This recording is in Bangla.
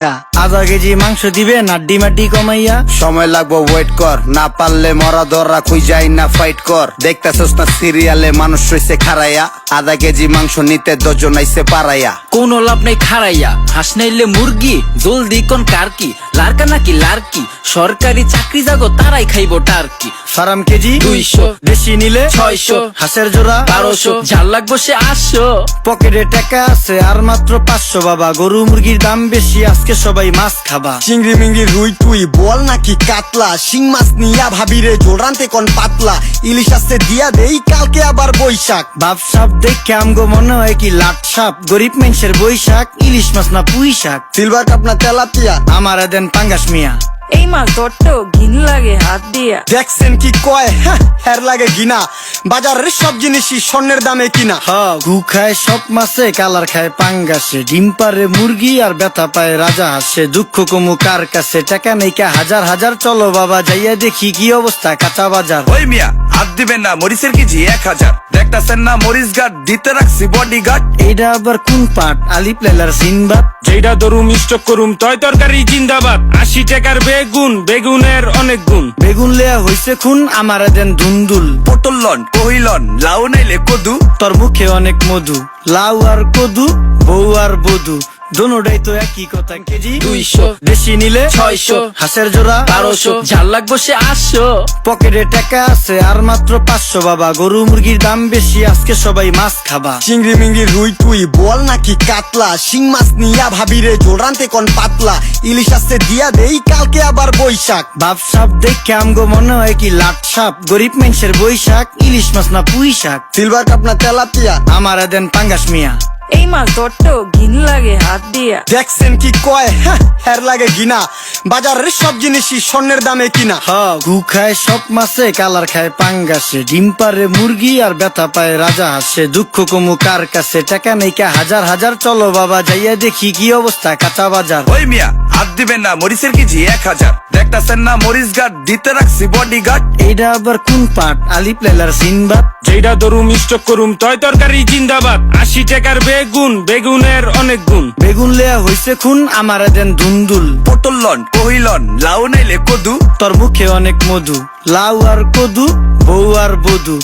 আধা কেজি মাংস দিবে নাড্ডি মাড্ডি কমাইয়া। সময় লাগবো ওয়েট কর, না পারলে মরা দররা খুই যাই না ফাইট কর। দেখতেছস না সিরিয়ালে মানুষ রইছে খারাইয়া, আধা কেজি মাংস নিতে 10 জন আইছে পারাইয়া। কোনো লাভ নাই খারাইয়া, হাঁস নাইলে মুরগি, জলদি কোন কার কি লারকা নাকি লারকি, সরকারি চাকরি যাগো তারাই খাইবো টার্কি। ফার্ম কেজি 200, বেশি নিলে 600, হাঁসের জোড়া 1200, ঝাল লাগবো সে 800। পকেটে টাকা আছে আর মাত্র 500 বাবা। গরু মুরগির দাম বেশি, আজকে সবাই মাছ খাবা। চিংড়ি মিংড়ি রুই তুই বল নাকি কাতলা, শিং মাছ নিয়া ভাবিরে জোড়ান্তে কোন পাতলা, ইলিশ আসতে দিয়া দেই কালকে আবার বৈশাখ। বাপ সাপ দেখে আমগো মনে হয় কি লাট সাপ, গরিব মানুষের বৈশাখ, ইলিশ মাছ না পুঁই শাক। সিলভার কাপ না তেলাপিয়া, আমারে দেন পাঙ্গাস মিয়া। এই মাছ ধরতেও ঘিন লাগে হাত দিয়া। দেখছেন কি কয় হের লাগে গিনা, বাজারের সব জিনিসই স্বর্ণের দামে কিনা। ঘু খায় সব মাছে, কালার খায় পাঙ্গাসে, ডিম পারে মুরগি আর ব্যথা পায় রাজা হাসে। দুঃখ কমু কার কাছে, টাকা নেই কা হাজার হাজার, চলো বাবা যাইয়া দেখি কি অবস্থা কাঁচা বাজার। ওই মিয়া হাত দিবেন না, মরিচের কেজি 1000। দেখতাছেন না মরিচ গার্ড দিতে রাখছি বডি গার্ড। এইটা আবার কোন পাট, আলিপ লেলার সিনবাদ। যেটা ধরুম স্টক করুম তয় তরকারি জিন্দাবাদ। 80 টাকার বেগুন, বেগুনের অনেক গুণ। বেগুন লেয়া হইছে খুন, আমারে দেন ধুন্দুল। পটল লন কহিলন, লাউ নাইলে কদু। তোর মুখে অনেক মধু, লাউ আর কদু, বউ আর বধু, দোনোটাই তো একই কথা। কেজি 200, বেশি নিলে 600, হাঁসের জোড়া 1200, ঝাল লাগবো সে 800। পকেটে টাকা আছে আর মাত্র 500 বাবা। গরু মুরগির দাম বেশি, আজকে সবাই মাছ খাবা। চিংড়ি মিংড়ি রুই তুই বল নাকি কাতলা, শিং মাছ নিয়া ভাবিরে জোড়ান্তে কোন পাতলা, ইলিশ আসতে দিয়া দেই কালকে আবার বৈশাখ। বাপ সাপ দেখে আমগো মনে হয় কি লাট সাপ, গরিব মানুষের বৈশাখ, ইলিশ মাছ না পুঁই শাক। সিলভার কাপ না তেলাপিয়া, আমারে দেন পাঙ্গাস মিয়া। এই মাছ ধরতেও ঘিন লাগে হাত দিয়া। দেখছেন কি কয় হের লাগে গিনা, বাজারের সব জিনিসই স্বর্ণের দামে কিনা। ঘু খায় সব মাছে, কালার খায় পাঙ্গাসে, ডিম পারে মুরগি আর ব্যথা পায় রাজা হাসে। দুঃখ কমু কার কাছে, টাকা নেই কা হাজার হাজার, চলো বাবা যাইয়া দেখি কি অবস্থা কাঁচা বাজার। ওই মিয়া হাত দিবেন না, মরিচের কেজি 1000। দেখতাছেন না মরিচ গার্ড দিতে রাখছি বডি গার্ড। এইটা আবার কোন পাট, আলিপ লেলার সিনবাদ। যেটা ধরুম স্টক করুম তয় তরকারি জিন্দাবাদ। 80 টাকার বেগুন, বেগুনের অনেক গুণ। বেগুন লেয়া হইছে খুন, আমারে দেন ধুন্দুল। পটল লন কহিলন, লাউ নাইলে কদু। তোর মুখে অনেক মধু, লাউ আর কদু, বউ আর বধু,